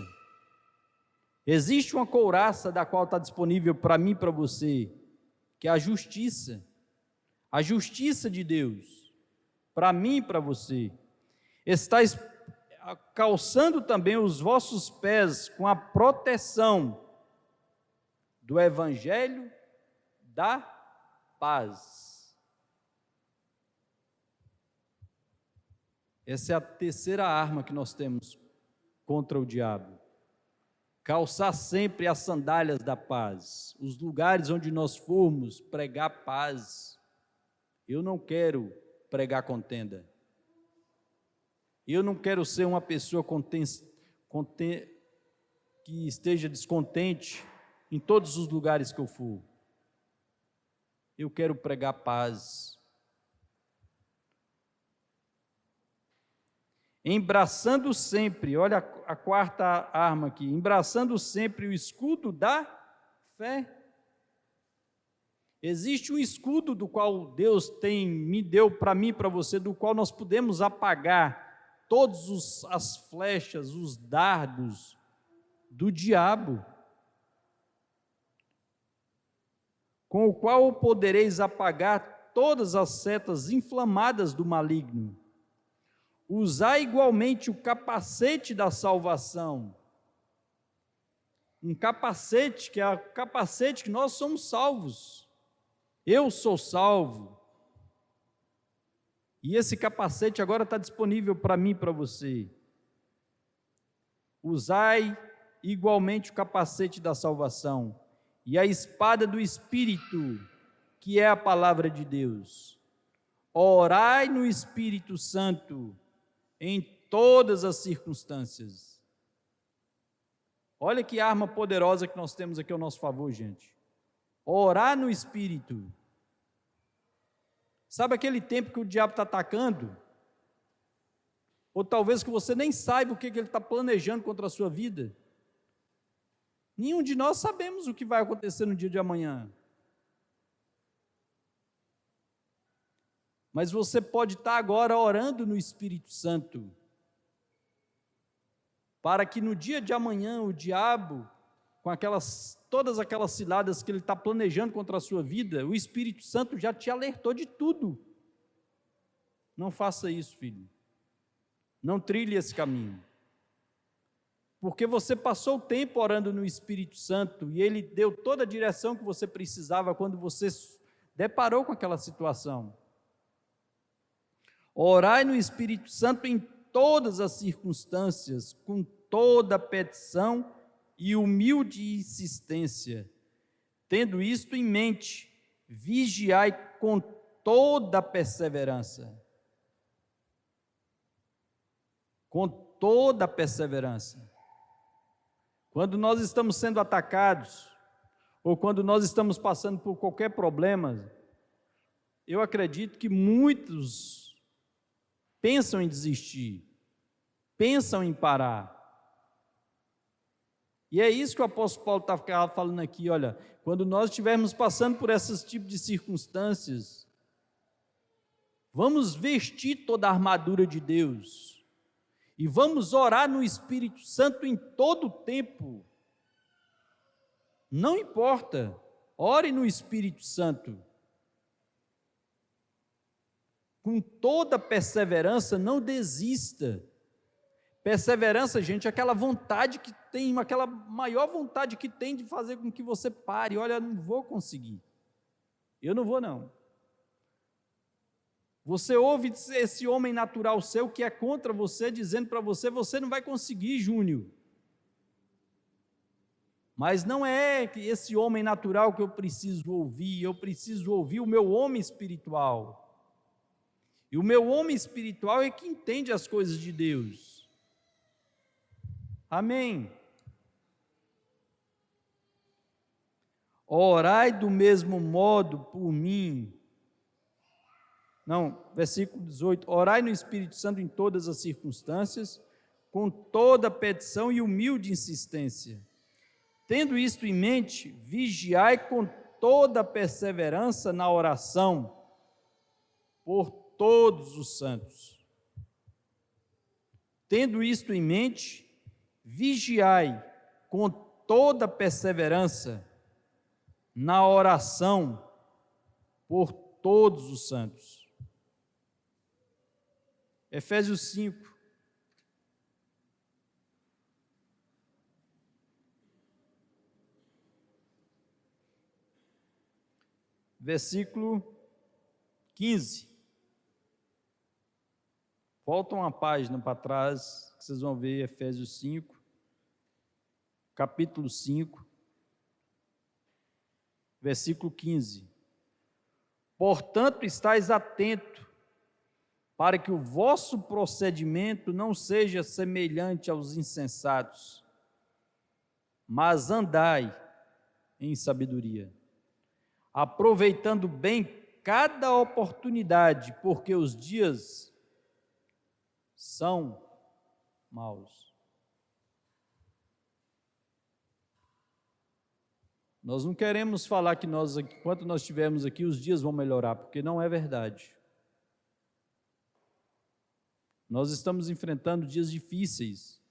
Existe uma couraça da qual está disponível para mim e para você, que é a justiça de Deus, para mim e para você. Estais calçando também os vossos pés com a proteção do Evangelho da paz. Essa é a terceira arma que nós temos contra o diabo. Calçar sempre as sandálias da paz. Os lugares onde nós formos pregar paz. Eu não quero pregar contenda. Eu não quero ser uma pessoa que esteja descontente em todos os lugares que eu for. Eu quero pregar paz. Embraçando sempre, olha a quarta arma aqui, embraçando sempre o escudo da fé. Existe um escudo do qual Deus me deu para mim e para você, do qual nós podemos apagar todas as flechas, os dardos do diabo, com o qual podereis apagar todas as setas inflamadas do maligno. Usai igualmente o capacete da salvação. Um capacete, que é o capacete que nós somos salvos. Eu sou salvo. E esse capacete agora está disponível para mim e para você. Usai igualmente o capacete da salvação e a espada do Espírito, que é a palavra de Deus. Orai no Espírito Santo em todas as circunstâncias. Olha que arma poderosa que nós temos aqui ao nosso favor, gente. Orar no Espírito. Sabe aquele tempo que o diabo está atacando? Ou talvez que você nem saiba o que ele está planejando contra a sua vida. Nenhum de nós sabemos o que vai acontecer no dia de amanhã. Mas você pode estar agora orando no Espírito Santo, para que no dia de amanhã o diabo, com todas aquelas ciladas que ele está planejando contra a sua vida, o Espírito Santo já te alertou de tudo. Não faça isso, filho. Não trilhe esse caminho. Porque você passou o tempo orando no Espírito Santo e ele deu toda a direção que você precisava quando você deparou com aquela situação. Orai no Espírito Santo em todas as circunstâncias, com toda petição e humilde insistência. Tendo isto em mente, vigiai com toda perseverança. Com toda perseverança. Quando nós estamos sendo atacados, ou quando nós estamos passando por qualquer problema, eu acredito que muitos pensam em desistir, pensam em parar. E é isso que o apóstolo Paulo está falando aqui, olha, quando nós estivermos passando por esses tipos de circunstâncias, vamos vestir toda a armadura de Deus, e vamos orar no Espírito Santo em todo o tempo. Não importa, ore no Espírito Santo. Com toda perseverança, não desista. Perseverança, gente, é aquela vontade que tem, aquela maior vontade que tem de fazer com que você pare. Olha, não vou conseguir. Eu não vou, não. Você ouve esse homem natural seu que é contra você, dizendo para você, você não vai conseguir, Júnior. Mas não é esse homem natural que eu preciso ouvir o meu homem espiritual. E o meu homem espiritual é que entende as coisas de Deus. Amém. Orai do mesmo modo por mim. Não, versículo 18, orai no Espírito Santo em todas as circunstâncias, com toda petição e humilde insistência. Tendo isto em mente, vigiai com toda perseverança na oração, por todos os santos. Tendo isto em mente, vigiai com toda perseverança na oração, por todos os santos. Efésios 5. Versículo 15. Volta uma página para trás, que vocês vão ver Efésios 5, capítulo 5, versículo 15. Portanto, estais atento, para que o vosso procedimento não seja semelhante aos insensatos, mas andai em sabedoria, aproveitando bem cada oportunidade, porque os dias são maus. Nós não queremos falar que enquanto nós estivermos aqui, os dias vão melhorar, porque não é verdade. Nós estamos enfrentando dias difíceis.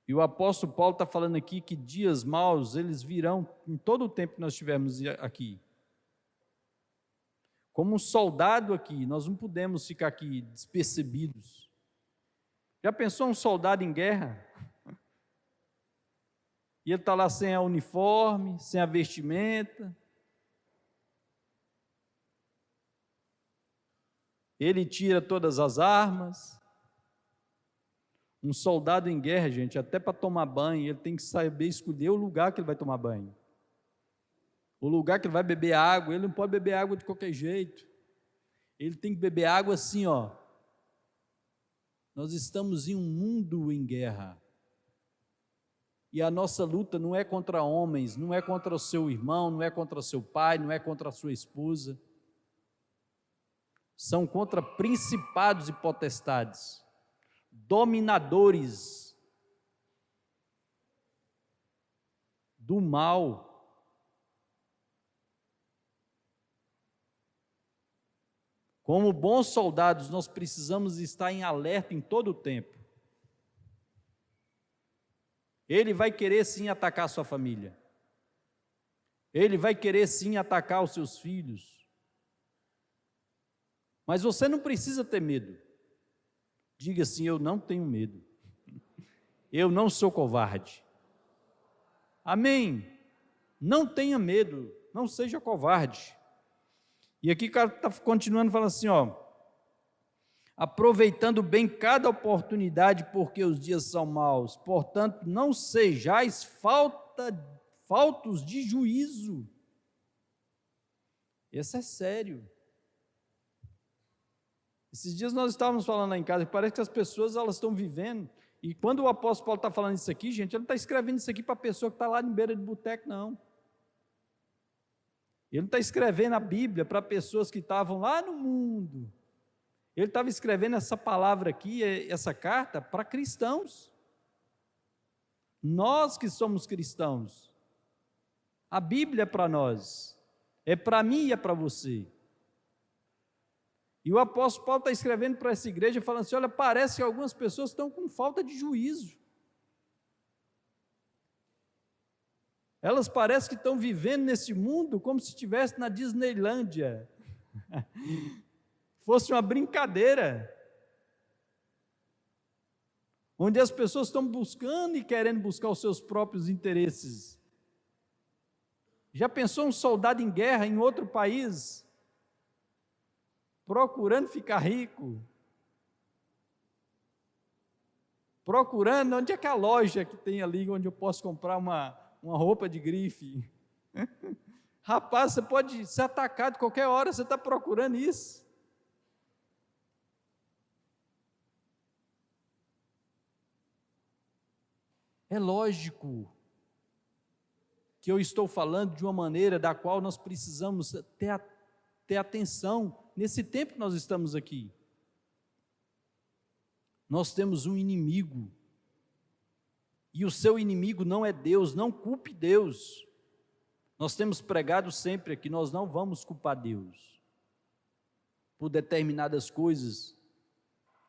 E o apóstolo Paulo está falando aqui que dias maus, eles virão em todo o tempo que nós estivermos aqui. Como um soldado aqui, nós não podemos ficar aqui despercebidos. Já pensou um soldado em guerra? E ele está lá sem a uniforme, sem a vestimenta. Ele tira todas as armas. Um soldado em guerra, gente, até para tomar banho, ele tem que saber escolher o lugar que ele vai tomar banho. O lugar que ele vai beber água, ele não pode beber água de qualquer jeito. Ele tem que beber água assim, ó. Nós estamos em um mundo em guerra. E a nossa luta não é contra homens, não é contra o seu irmão, não é contra o seu pai, não é contra a sua esposa. São contra principados e potestades, dominadores do mal. Como bons soldados, nós precisamos estar em alerta em todo o tempo. Ele vai querer sim atacar a sua família. Ele vai querer sim atacar os seus filhos. Mas você não precisa ter medo. Diga assim: eu não tenho medo. Eu não sou covarde. Amém. Não tenha medo, não seja covarde. E aqui o cara está continuando falando assim, ó: aproveitando bem cada oportunidade, porque os dias são maus. Portanto, não sejais faltos de juízo. Esse é sério. Esses dias nós estávamos falando lá em casa, que parece que as pessoas elas estão vivendo, e quando o apóstolo Paulo está falando isso aqui, gente, ele não está escrevendo isso aqui para a pessoa que está lá em beira de boteco, não. Ele não está escrevendo a Bíblia para pessoas que estavam lá no mundo. Ele estava escrevendo essa palavra aqui, essa carta, para cristãos. Nós que somos cristãos. A Bíblia é para nós. É para mim e é para você. E o apóstolo Paulo está escrevendo para essa igreja, falando assim: olha, parece que algumas pessoas estão com falta de juízo. Elas parecem que estão vivendo nesse mundo como se estivesse na Disneylândia. Fosse uma brincadeira. Onde as pessoas estão buscando e querendo buscar os seus próprios interesses. Já pensou um soldado em guerra em outro país, procurando ficar rico? Procurando, onde é que é a loja que tem ali, onde eu posso comprar uma roupa de grife? Rapaz, você pode ser atacado qualquer hora, você está procurando isso. É lógico que eu estou falando de uma maneira da qual nós precisamos ter atenção nesse tempo que nós estamos aqui. Nós temos um inimigo, e o seu inimigo não é Deus, não culpe Deus. Nós temos pregado sempre que nós não vamos culpar Deus por determinadas coisas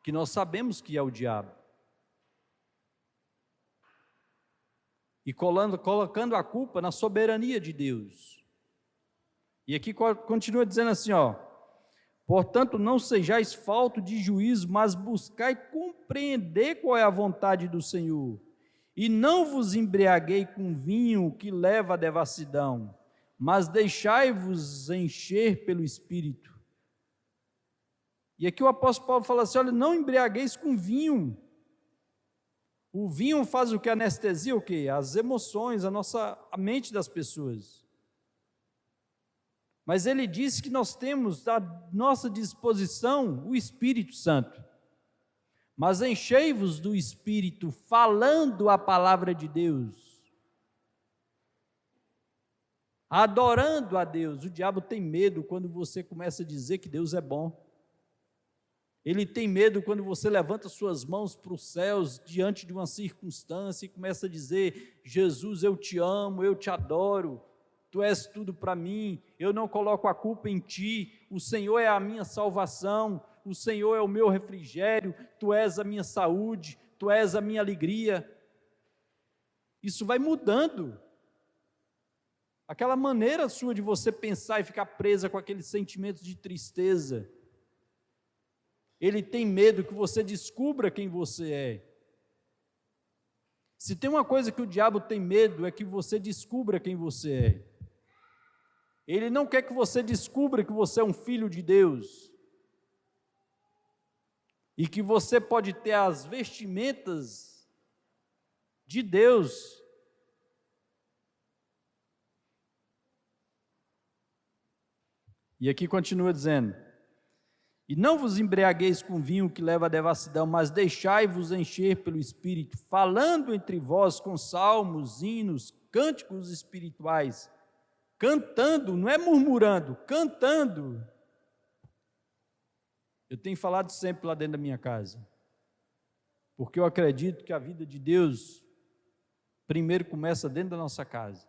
que nós sabemos que é o diabo. E colocando a culpa na soberania de Deus. E aqui continua dizendo assim, ó: portanto, não sejais faltos de juízo, mas buscai compreender qual é a vontade do Senhor. E não vos embriaguei com vinho que leva à devassidão, mas deixai-vos encher pelo Espírito. E aqui o apóstolo Paulo fala assim: olha, não embriagueis com vinho. O vinho faz o que? Anestesia o quê? As emoções, a mente das pessoas. Mas ele disse que nós temos à nossa disposição o Espírito Santo. Mas enchei-vos do Espírito, falando a palavra de Deus, adorando a Deus. O diabo tem medo quando você começa a dizer que Deus é bom. Ele tem medo quando você levanta suas mãos para os céus diante de uma circunstância e começa a dizer: Jesus, eu te amo, eu te adoro, tu és tudo para mim, eu não coloco a culpa em ti, o Senhor é a minha salvação, o Senhor é o meu refrigério, tu és a minha saúde, tu és a minha alegria. Isso vai mudando. Aquela maneira sua de você pensar e ficar presa com aqueles sentimentos de tristeza. Ele tem medo que você descubra quem você é. Se tem uma coisa que o diabo tem medo, é que você descubra quem você é. Ele não quer que você descubra que você é um filho de Deus. E que você pode ter as vestimentas de Deus. E aqui continua dizendo: e não vos embriagueis com vinho que leva à devassidão, mas deixai-vos encher pelo Espírito, falando entre vós com salmos, hinos, cânticos espirituais, cantando, não é murmurando, cantando. Eu tenho falado sempre lá dentro da minha casa, porque eu acredito que a vida de Deus primeiro começa dentro da nossa casa.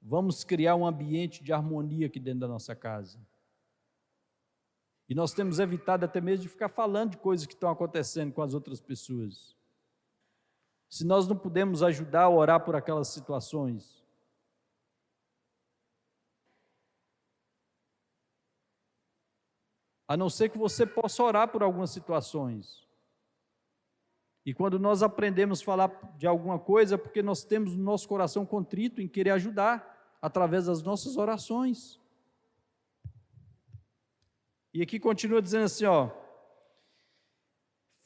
Vamos criar um ambiente de harmonia aqui dentro da nossa casa. E nós temos evitado até mesmo de ficar falando de coisas que estão acontecendo com as outras pessoas. se nós não podemos ajudar a orar por aquelas situações? A não ser que você possa orar por algumas situações. E quando nós aprendemos a falar de alguma coisa, é porque nós temos o nosso coração contrito em querer ajudar, através das nossas orações. E aqui continua dizendo assim,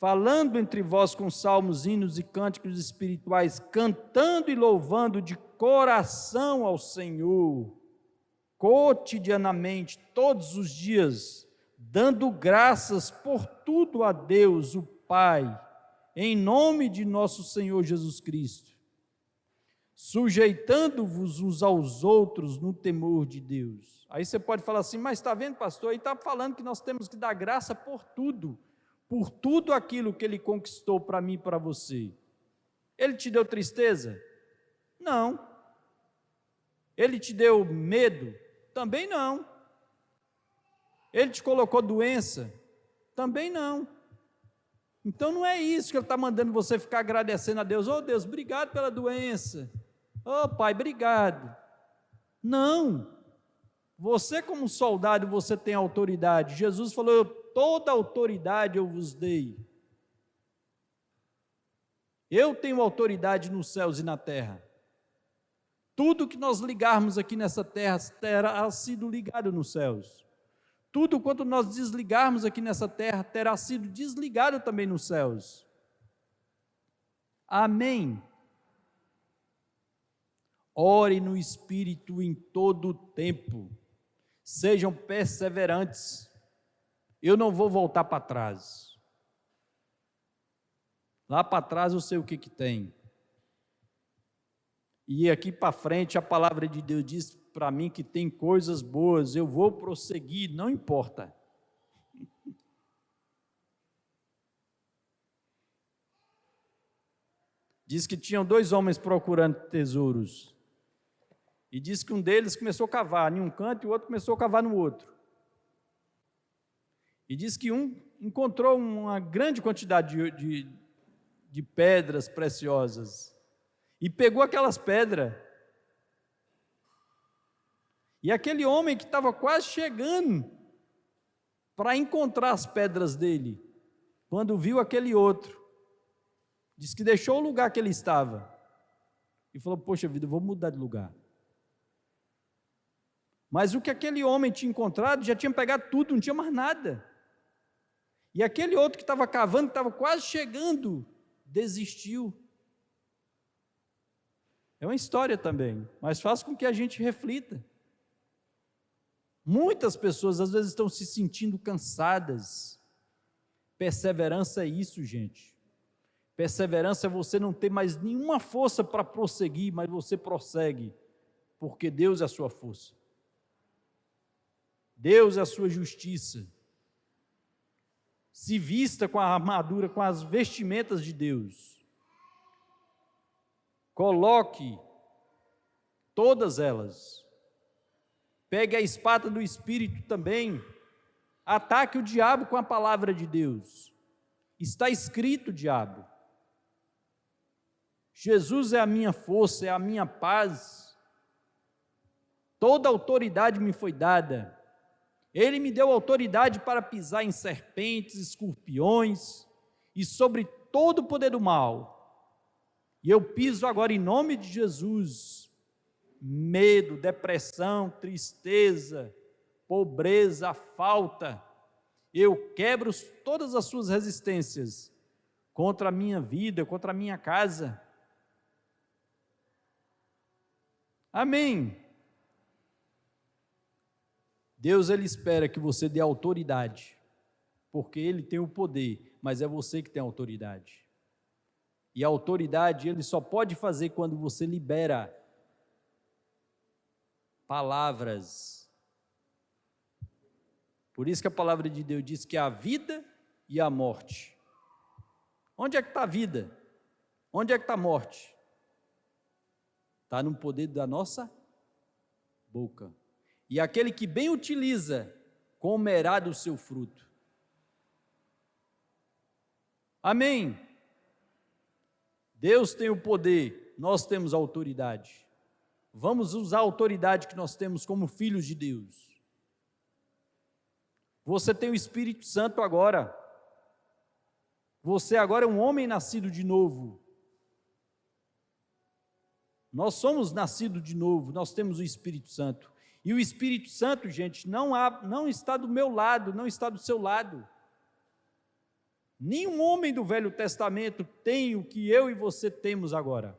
falando entre vós com salmos, hinos e cânticos espirituais, cantando e louvando de coração ao Senhor, cotidianamente, todos os dias, dando graças por tudo a Deus, o Pai, em nome de nosso Senhor Jesus Cristo, sujeitando-vos uns aos outros no temor de Deus. Aí você pode falar assim, mas está vendo, pastor, aí está falando que nós temos que dar graça por tudo aquilo que Ele conquistou para mim e para você. Ele te deu tristeza? Não. Ele te deu medo? Também não. Ele te colocou doença? Também não. Então não é isso que Ele está mandando você ficar agradecendo a Deus. Oh Deus, obrigado pela doença. Oh Pai, obrigado. Não. Você como soldado, você tem autoridade. Jesus falou, toda autoridade eu vos dei. Eu tenho autoridade nos céus e na terra. Tudo que nós ligarmos aqui nessa terra terá sido ligado nos céus. Tudo quanto nós desligarmos aqui nessa terra terá sido desligado também nos céus. Amém. Ore no Espírito em todo o tempo. Sejam perseverantes. Eu não vou voltar para trás. Lá para trás eu sei o que tem. E aqui para frente a palavra de Deus diz para mim que tem coisas boas, eu vou prosseguir, não importa. Diz que tinham 2 homens procurando tesouros. E diz que um deles começou a cavar em um canto e o outro começou a cavar no outro. E diz que um encontrou uma grande quantidade de pedras preciosas. E pegou aquelas pedras. E aquele homem que estava quase chegando para encontrar as pedras dele, quando viu aquele outro, disse que deixou o lugar que ele estava e falou, poxa vida, eu vou mudar de lugar. Mas o que aquele homem tinha encontrado, já tinha pegado tudo, não tinha mais nada. E aquele outro que estava cavando, que estava quase chegando, desistiu. É uma história também, mas faz com que a gente reflita. Muitas pessoas às vezes estão se sentindo cansadas. Perseverança é isso, gente. Perseverança é você não ter mais nenhuma força para prosseguir, mas você prossegue, porque Deus é a sua força. Deus é a sua justiça. Se vista com a armadura, com as vestimentas de Deus. Coloque todas elas. Pegue a espada do Espírito também. Ataque o diabo com a palavra de Deus. Está escrito, diabo. Jesus é a minha força, é a minha paz. Toda autoridade me foi dada. Ele me deu autoridade para pisar em serpentes, escorpiões e sobre todo o poder do mal. E eu piso agora em nome de Jesus. Medo, depressão, tristeza, pobreza, falta. Eu quebro todas as suas resistências contra a minha vida, contra a minha casa. Amém. Deus, Ele espera que você dê autoridade, porque Ele tem o poder, mas é você que tem a autoridade. E a autoridade Ele só pode fazer quando você libera palavras. Por isso que a palavra de Deus diz que há a vida e a morte. Onde é que está a vida? Onde é que está a morte? Está no poder da nossa boca. E aquele que bem utiliza, comerá do seu fruto. Amém. Deus tem o poder, nós temos a autoridade. Vamos usar a autoridade que nós temos como filhos de Deus. Você tem o Espírito Santo agora. Você agora é um homem nascido de novo. Nós somos nascidos de novo, nós temos o Espírito Santo. E o Espírito Santo, gente, não está do meu lado, não está do seu lado. Nenhum homem do Velho Testamento tem o que eu e você temos agora.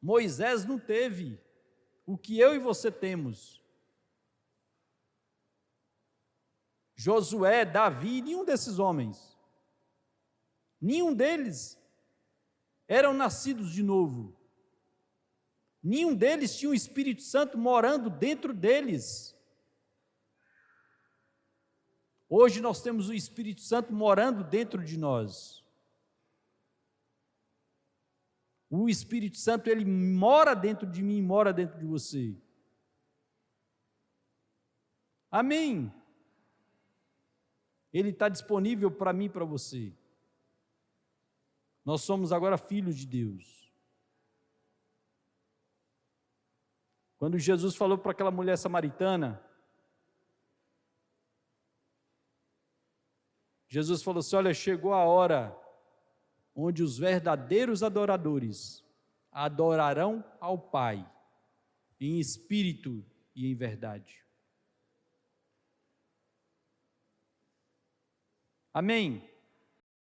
Moisés não teve o que eu e você temos. Josué, Davi, nenhum desses homens. Nenhum deles eram nascidos de novo. Nenhum deles tinha o Espírito Santo morando dentro deles. Hoje nós temos o Espírito Santo morando dentro de nós. O Espírito Santo, ele mora dentro de mim, mora dentro de você. Amém. Ele está disponível para mim e para você. Nós somos agora filhos de Deus. Quando Jesus falou para aquela mulher samaritana, Jesus falou assim: olha, chegou a hora onde os verdadeiros adoradores adorarão ao Pai, em espírito e em verdade. Amém?